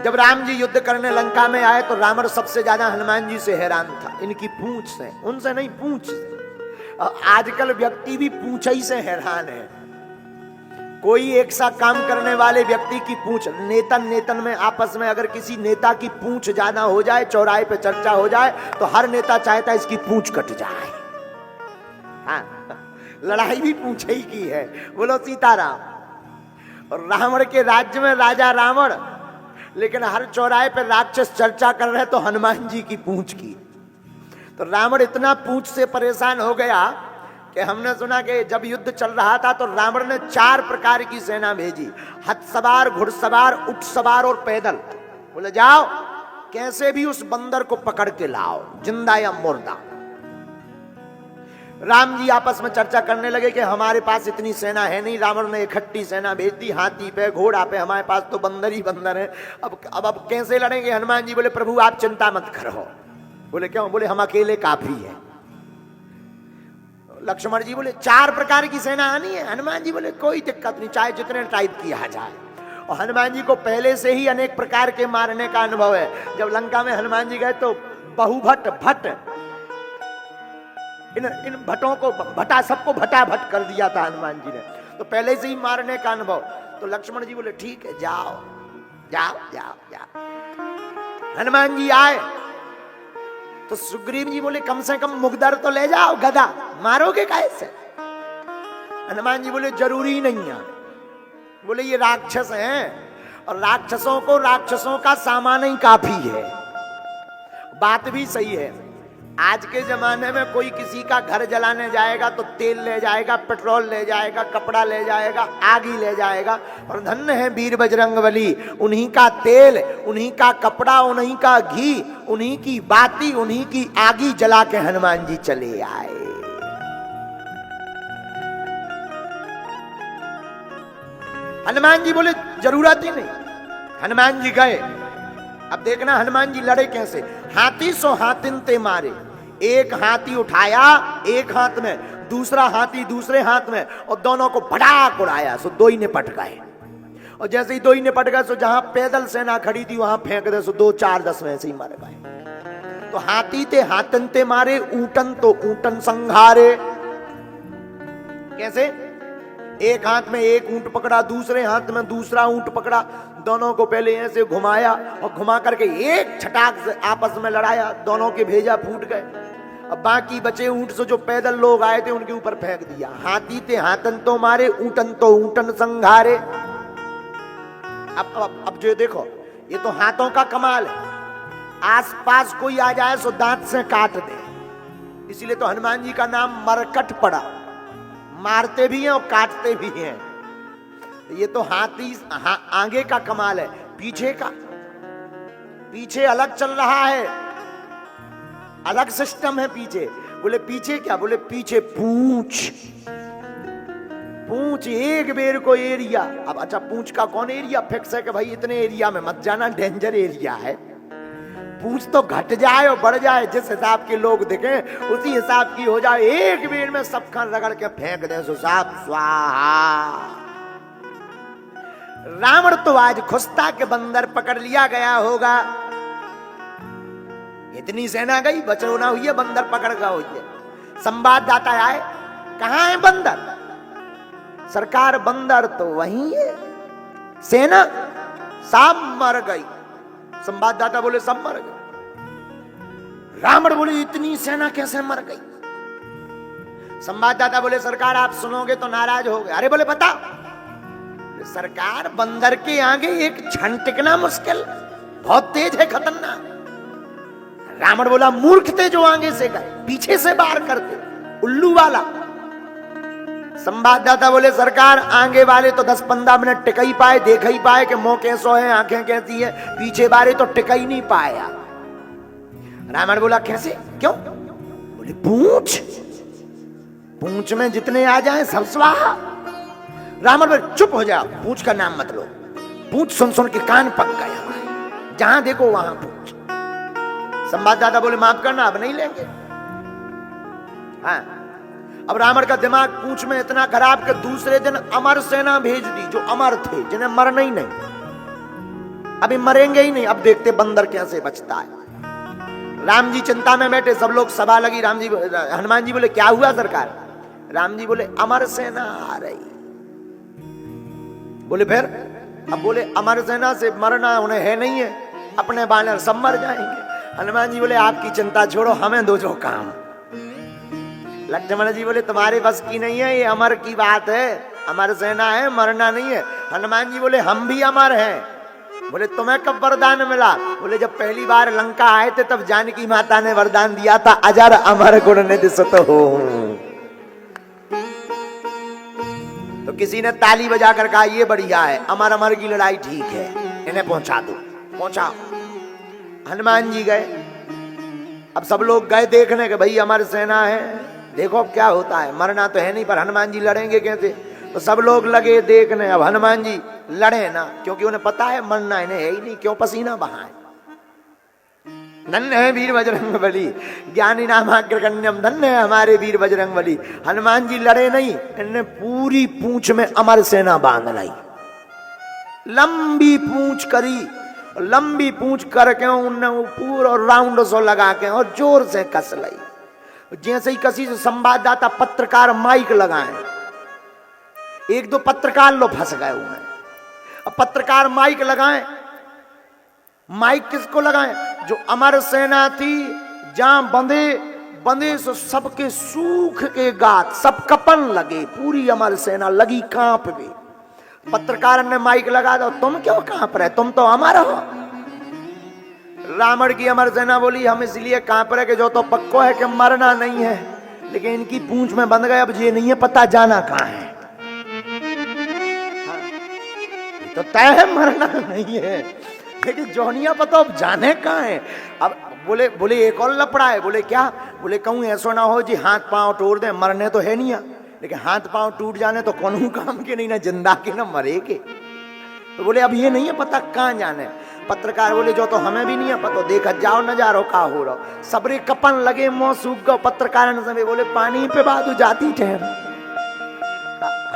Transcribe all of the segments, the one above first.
जब राम जी युद्ध करने लंका में आए तो रावण सबसे ज्यादा हनुमान जी से हैरान था, इनकी पूंछ से, उनसे नहीं पूंछ से। आजकल व्यक्ति भी पूंछ ही से हैरान है। कोई एक सा काम करने वाले व्यक्ति की पूंछ, नेतन में आपस में अगर किसी नेता की पूंछ ज्यादा हो जाए, चौराहे पे चर्चा हो जाए, तो हर नेता चाहता है इसकी पूंछ कट जाए। हाँ, लड़ाई भी पूंछ ही की है। बोलो सीताराम। और रावण के राज्य में राजा रावण, लेकिन हर चौराहे पे राक्षस चर्चा कर रहे तो हनुमान जी की पूंछ की। तो रावण इतना पूंछ से परेशान हो गया कि हमने सुना कि जब युद्ध चल रहा था तो रावण ने 4 प्रकार की सेना भेजी, हथ सवार, घुड़सवार, ऊंट सवार और पैदल। बोले जाओ कैसे भी उस बंदर को पकड़ के लाओ, जिंदा या मुर्दा। राम जी आपस में चर्चा करने लगे कि हमारे पास इतनी सेना है नहीं। रावण ने इकट्ठी सेना भेज दी, हाथी पे, घोड़ा पे, हमारे पास तो बंदर ही बंदर है। अब कैसे लड़ेंगे? हनुमान जी बोले प्रभु आप चिंता मत करो। बोले क्यों? बोले हम अकेले काफी है। लक्ष्मण जी बोले 4 प्रकार की सेना आनी है। हनुमान जी बोले कोई दिक्कत नहीं, चाहे जितने टाइप किया जाए। और हनुमान जी को पहले से ही अनेक प्रकार के मारने का अनुभव है। जब लंका में हनुमान जी गए तो बहुभट भट्ट, इन भट्टों को भटा, सबको भटा भट कर दिया था हनुमान जी ने, तो पहले से ही मारने का अनुभव। तो लक्ष्मण जी बोले ठीक है जाओ जाओ जाओ जाओ। हनुमान जी आए तो सुग्रीव जी बोले कम से कम मुगदर तो ले जाओ, गदा मारोगे कैसे? हनुमान जी बोले जरूरी नहीं है। बोले ये राक्षस हैं और राक्षसों को राक्षसों का सामान ही काफी है। बात भी सही है। आज के जमाने में कोई किसी का घर जलाने जाएगा तो तेल ले जाएगा, पेट्रोल ले जाएगा, कपड़ा ले जाएगा, आगी ले जाएगा। और धन्य है वीर बजरंगबली, उन्हीं का तेल, उन्हीं का कपड़ा, उन्हीं का घी, उन्हीं की बाती, उन्हीं की आगी जला के हनुमान जी चले आए। हनुमान जी बोले जरूरत ही नहीं। हनुमान जी गए। अब देखना हनुमान जी लड़े कैसे। हाथी सो हाथिन ते मारे, एक हाथी उठाया एक हाथ में, दूसरा हाथी दूसरे हाथ में, और दोनों को भड़ाक उड़ाया। सो 2 ही निपट गए। और जैसे ही 2 ही निपट गए, सो जहां पैदल सेना खड़ी थी वहां फेंक दे, सो 2 4 10 में से ही मर गए। तो हाथी ते हाथन ते मारे, ऊटन तो ऊटन संघारे। कैसे? एक हाथ में एक ऊंट पकड़ा, दूसरे हाथ में दूसरा ऊंट पकड़ा, दोनों को पहले ऐसे घुमाया और घुमा करके एक छटाक से आपस में लड़ाया, दोनों के भेजा फूट गए। अब बाकी बचे ऊंट से जो पैदल लोग आए थे उनके ऊपर फेंक दिया। हाथी ते हाथन तो मारे, ऊंटन तो ऊंटन संघारे। अब जो देखो, ये तो हाथों का कमाल है। आसपास कोई आ जाए सो दांत से काट दे, इसीलिए तो हनुमान जी का नाम मरकट पड़ा। मारते भी हैं और काटते भी हैं। ये तो हाथी आगे का कमाल है, पीछे का, पीछे अलग चल रहा है, अलग सिस्टम है पीछे। बोले पीछे क्या? बोले पीछे पूंछ, पूंछ एक बेर को एरिया। अब अच्छा पूंछ का कौन एरिया फिक्स है कि भाई इतने एरिया में मत जाना, डेंजर एरिया है। पूंछ तो घट जाए और बढ़ जाए, जिस हिसाब के लोग दिखे उसी हिसाब की हो जाए। एक बेर में सब खान रगड़ के फेंक दे सो साफ स्वाहा। रावण तो आज खुस्ता के बंदर पकड़ लिया गया होगा। इतनी सेना गई, बचौना हुई है, बंदर पकड़ गया हुई है। संवाददाता आए, कहां है बंदर? सरकार बंदर तो वहीं है, सेना सब मर गई। संवाददाता बोले सब मर गए। रावण बोले इतनी सेना कैसे मर गई? संवाददाता बोले सरकार आप सुनोगे तो नाराज हो गए। अरे बोले बता। सरकार बंदर के आगे एक क्षण टिकना मुश्किल, बहुत तेज है, खतरनाक। रावण बोला मूर्ख थे जो आगे से गए, पीछे से बाहर करते, उल्लू वाला। संवाददाता बोले सरकार आगे वाले तो 10-15 मिनट टिक ही पाए, देख ही पाए कि मुंह कैसो है, आंखें कैसी है, पीछे वाले तो टिक ही नहीं पाया। रावण बोला कैसे? क्यों? बोले पूंछ, पूंछ में जितने आ जाए सब स्वाहा। रावण बोले चुप हो जाओ, पूंछ का नाम मत लो। पूंछ सुन सुन के कान पक गए, जहां देखो वहां पूंछ। संवाददाता बोले माफ करना अब नहीं लेंगे। हाँ, अब रावण का दिमाग पूंछ में इतना खराब कि दूसरे दिन अमर सेना भेज दी, जो अमर थे, जिन्हें मरना ही नहीं। अभी मरेंगे ही नहीं, अब देखते बंदर कैसे बचता है। राम जी चिंता में बैठे, सब लोग सभा लगी। राम जी हनुमान जी बोले क्या हुआ सरकार? राम जी बोले अमर सेना आ रही। बोले फिर? अब बोले अमर सेना से मरना उन्हें है नहीं है, अपने बानर सब मर जाएंगे। हनुमान जी बोले आपकी चिंता छोड़ो, हमें दो जो काम। लक्ष्मण जी बोले तुम्हारे बस की नहीं है, ये अमर की बात है, अमर सेना है, मरना नहीं है। हनुमान जी बोले हम भी अमर हैं। बोले तुम्हें कब वरदान मिला? बोले जब पहली बार लंका आए थे तब जानकी माता ने वरदान दिया था, अजर अमर गुण निधि सुत हो। तो किसी ने ताली बजाकर कहा ये बढ़िया है, अमर अमर की लड़ाई ठीक है, इन्हें पहुंचा दो। पहुंचा। हनुमान जी गए। अब सब लोग गए देखने के भाई अमर सेना है, देखो अब क्या होता है, मरना तो है नहीं पर हनुमान जी लड़ेंगे कैसे? तो सब लोग लगे देखने। अब हनुमान जी लड़े ना, क्योंकि उन्हें पता है मरना इन्हें है ही नहीं, क्यों पसीना बहाए। धन्य है वीर बजरंग बली, ज्ञानी नामाग्रगण्यम, धन्य है हमारे वीर बजरंग बली। हनुमान जी लड़े नहीं, इन्हें पूरी पूंछ में अमर सेना बांध लाई, लंबी पूंछ करी। लंबी पूंछ करके उन्हें पूरा राउंड सो लगा के और जोर से कस लाई। जैसे ही कसी से संवाददाता पत्रकार माइक लगाए, एक दो पत्रकार लोग फंस गए हुए। अब पत्रकार माइक लगाएं, माइक किसको लगाएं? जो अमर सेना थी, जहां बंधे बंधे सो सबके सूख के गात, सब कपन लगे, पूरी अमर सेना लगी कांप भी। पत्रकार ने माइक लगा दो, तुम क्यों कांप रहे, तुम तो अमर हो। रावण की अमर सेना बोली हम इसलिए कांप रहे कि जो तो पक्को है कि मरना नहीं है, लेकिन इनकी पूंछ में बंध गए, अब ये नहीं है पता जाना कहां है। तो तय है मरना नहीं है, लेकिन जोनिया पता अब जाने कहां है। अब बोले बोले एक और लपड़ा है। बोले क्या? बोले कहूं ऐसा ना हो जी हाथ पांव तोड़ दे, मरने तो है नहीं, लेकिन हाथ पांव टूट जाने तो कौन काम के नहीं, ना जिंदा के ना मरे के। तो बोले अब ये नहीं है पता कहां जाने। पत्रकार बोले जो तो हमें भी नहीं है पता, देखा जाओ नजारो का हो रहा, सबरे कपन लगे, मुंह सूख गो। पत्रकार ने समय बोले पानी पे बादू जाती ठहर,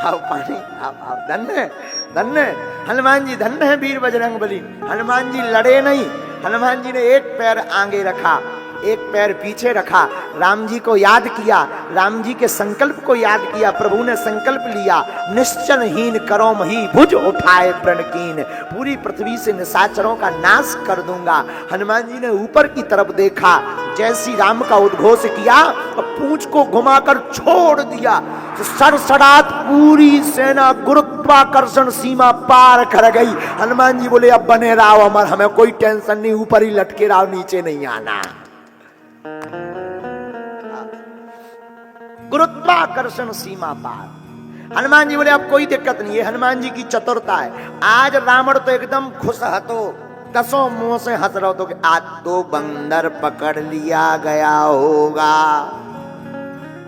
आओ पानी आओ। धन्य धन्य हनुमान जी, धन्य है वीर बजरंग बली। हनुमान जी लड़े नहीं, हनुमान जी ने एक पैर आगे रखा, एक पैर पीछे रखा, राम जी को याद किया, राम जी के संकल्प को याद किया। प्रभु ने संकल्प लिया, निश्चलहीन करो मही भुज उठाए प्रणकीन, पूरी पृथ्वी से निशाचरों का नाश कर दूंगा। हनुमान जी ने ऊपर की तरफ देखा, जैसी राम का उद्घोष किया तो पूंछ को घुमाकर छोड़ दिया, तो सरसरात पूरी सेना गुरुत्वाकर्षण सीमा पार कर गई। हनुमान जी बोले अब बने रहो अमर, हमें कोई टेंशन नहीं, ऊपर ही लटके रहो, नीचे नहीं आना। गुरुत्वाकर्षण सीमा पार। हनुमान जी बोले अब कोई दिक्कत नहीं है, हनुमान जी की चतुरता है। आज रावण तो एकदम खुश हतो, दसों मुंह से हंस रहा तो कि आज तो बंदर पकड़ लिया गया होगा।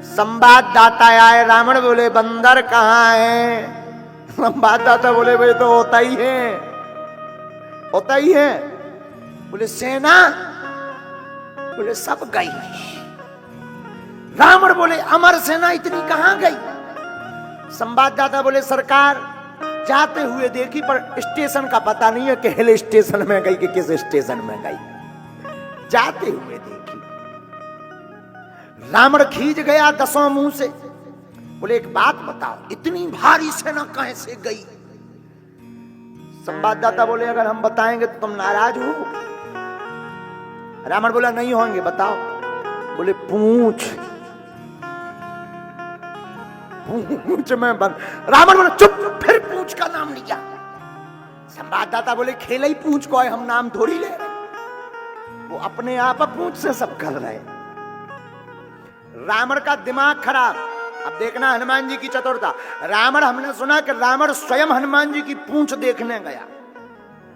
संवाददाता आए, रावण बोले बंदर कहाँ है? संवाददाता बोले भाई तो होता ही है, होता ही है। बोले सेना? बोले सब गई। रावण बोले अमर सेना इतनी कहां गई? संवाददाता बोले सरकार जाते हुए देखी पर स्टेशन का पता नहीं है कि हिल स्टेशन में गई कि किस स्टेशन में गई, जाते हुए देखी। रावण खींच गया दसों मुंह से, बोले एक बात बताओ इतनी भारी सेना कहां से गई? संवाददाता बोले अगर हम बताएंगे तो तुम नाराज हो? रावण बोला नहीं होंगे, बताओ। बोले पूंछ पूंछ में बंद। रावण बोला चुप, फिर पूंछ का नाम लिया। संवाददाता बोले खेला ही पूंछ को है, हम नाम थोड़ी ले रहे, वो अपने आप पूंछ से सब कर रहे। रावण का दिमाग खराब। अब देखना हनुमान जी की चतुरता। रावण, हमने सुना कि रावण स्वयं हनुमान जी की पूंछ देखने गया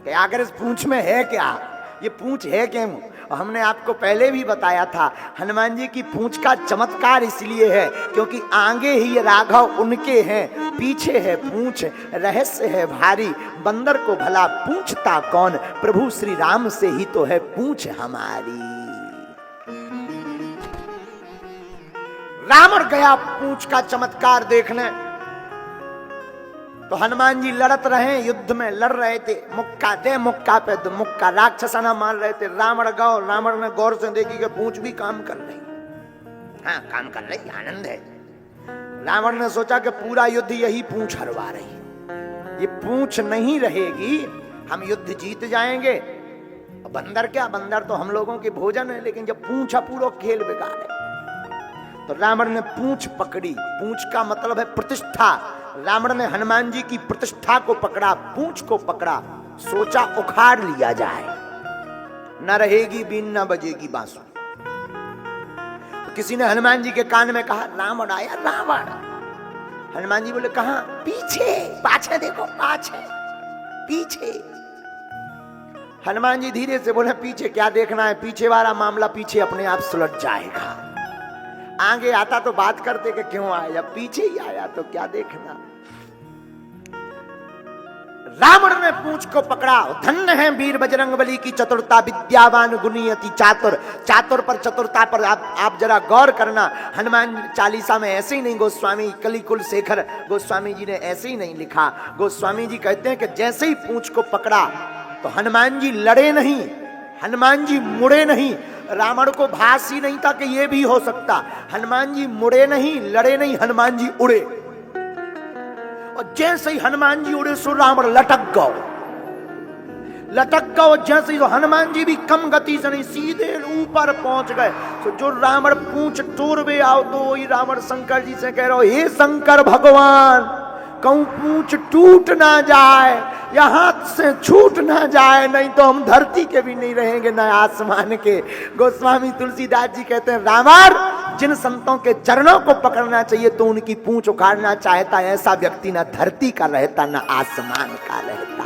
कि आखिर इस पूंछ में है क्या, ये पूंछ है क्यों। हमने आपको पहले भी बताया था हनुमान जी की पूंछ का चमत्कार इसलिए है क्योंकि आगे ही राघव उनके हैं, पीछे है पूंछ, रहस्य है भारी, बंदर को भला पूछता कौन, प्रभु श्री राम से ही तो है पूंछ हमारी। रावण गया पूंछ का चमत्कार देखने। तो हनुमान जी लड़त रहे, युद्ध में लड़ रहे थे, मुक्का दे मुक्का पे दो मुक्का, राक्षसाना मार रहे थे। रावण ने गौर से देखी कि पूंछ भी काम कर रही, हाँ काम कर रही, आनंद है। रावण ने सोचा कि पूरा युद्ध यही पूंछ हरवा रही, ये पूंछ नहीं रहेगी हम युद्ध जीत जाएंगे। बंदर क्या, बंदर तो हम लोगों के भोजन है, लेकिन जब पूंछ पूरा खेल बिगाड़े। तो रावण ने पूंछ पकड़ी, पूंछ का मतलब है प्रतिष्ठा। रावण ने हनुमान जी की प्रतिष्ठा को पकड़ा, पूंछ को पकड़ा, सोचा उखाड़ लिया जाए, न रहेगी बीन न बजेगी बांसुरी। तो किसी ने हनुमान जी के कान में कहा रावण आया, रावण। हनुमान जी बोले कहां? पीछे, पाछे देखो, पाछे पीछे। हनुमान जी धीरे से बोले पीछे क्या देखना है, पीछे वाला मामला पीछे अपने आप सुलझ जाएगा। आगे आता तो बात करते कि क्यों आया, पीछे ही आया तो क्या देखना। रावण ने पूंछ को पकड़ा। धन्य है वीर बजरंगबली की चतुरता, विद्यावान गुणी अति चातुर। चातुर पर, चतुरता पर आप जरा गौर करना। हनुमान चालीसा में ऐसे ही नहीं, गोस्वामी कलिकुल शेखर गोस्वामी जी ने ऐसे ही नहीं लिखा। गोस्वामी जी कहते हैं कि जैसे ही पूंछ को पकड़ा तो हनुमान जी लड़े नहीं, हनुमान जी मुड़े नहीं। रावण को भास ही नहीं था कि यह भी हो सकता। हनुमान जी मुड़े नहीं, लड़े नहीं, हनुमान जी उड़े। और जैसे ही हनुमान जी उड़े सो रावण लटक गओ। जैसे ही तो हनुमान जी भी कम गति से नहीं, सीधे ऊपर पहुंच गए। तो जो रावण पूंछ तोड़वे आओ तो वही रावण शंकर जी से कह रहा हो, हे शंकर भगवान, कहूं पूंछ टूट ना जाए या हाथ से छूट ना जाए, नहीं तो हम धरती के भी नहीं रहेंगे न आसमान के। गोस्वामी तुलसीदास जी कहते हैं रावण जिन संतों के चरणों को पकड़ना चाहिए तो उनकी पूंछ उखाड़ना चाहता है, ऐसा व्यक्ति ना धरती का रहता न आसमान का रहता।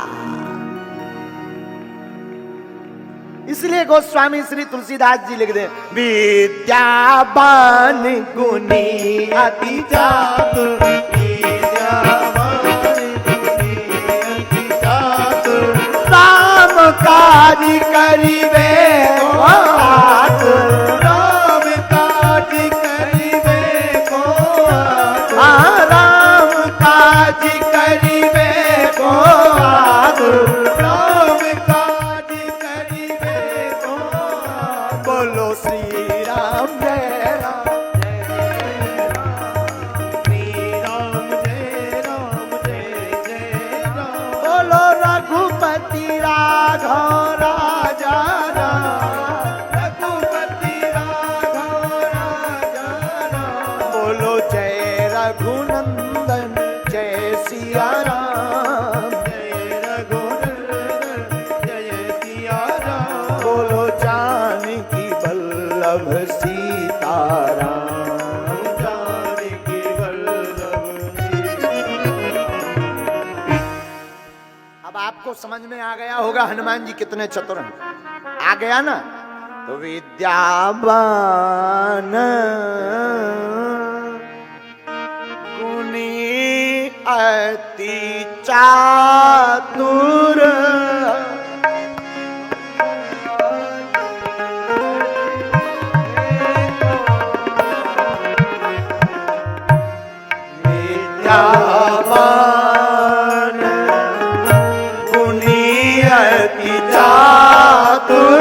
इसलिए गोस्वामी श्री तुलसीदास जी लिख दे, विद्यावान गुणी अति चातुर, राम काज करिवे राम काज करिवे को, राम काज करिवे को, राम काज करिवे को। बोलो श्री राम जय राम, श्री राम जय राम, जय जय राम। बोलो रघुपति राघव राजा राम, रघुपति राघव राजा राम। बोलो जय रघुनंदन जय सिया राम, जय रघुनंदन जय सिया राम। बोलो जानकी वल्लभ सीता राम, जानकी वल्लभ। अब आपको समझ में आ गया होगा हनुमान जी कितने चतुर हैं। आ गया ना? तो विद्यावान गुणी अति चातुर, विद्यावान गुणी अति चातुर,